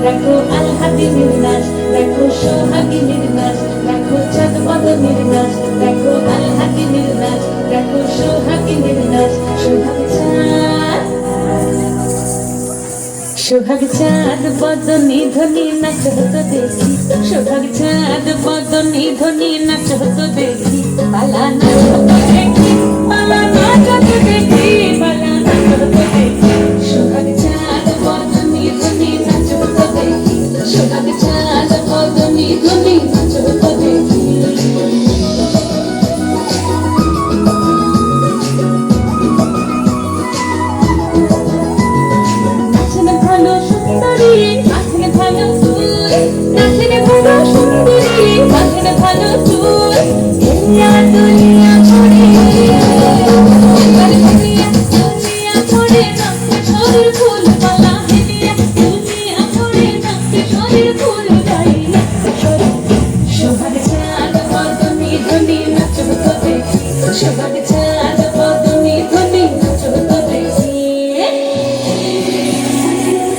দেখো আলহাদিনের নাচ, দেখো সোহাগিনীর নাচ, দেখো চাঁদ বদনের নাচ, দেখো আলহাদিনের নাচ, দেখো সোহাগিনীর নাচ। সোহাগ চাঁদ বদনি ধ্বনি নাচ হতো দেখি, সোহাগ চাঁদ বদনি ধ্বনি নাচ হতো দেখি, পালা নাচ হতো দেখি, পালা নাচ হতো দেখি, পালা নাচ হতো দেখি। সোহাগ চাঁদ বদনি ধ্বনি নাচ হতো দেখি, সোহাগ চাঁদ বদনি ধ্বনি নাচ হতো দেখি। Sugar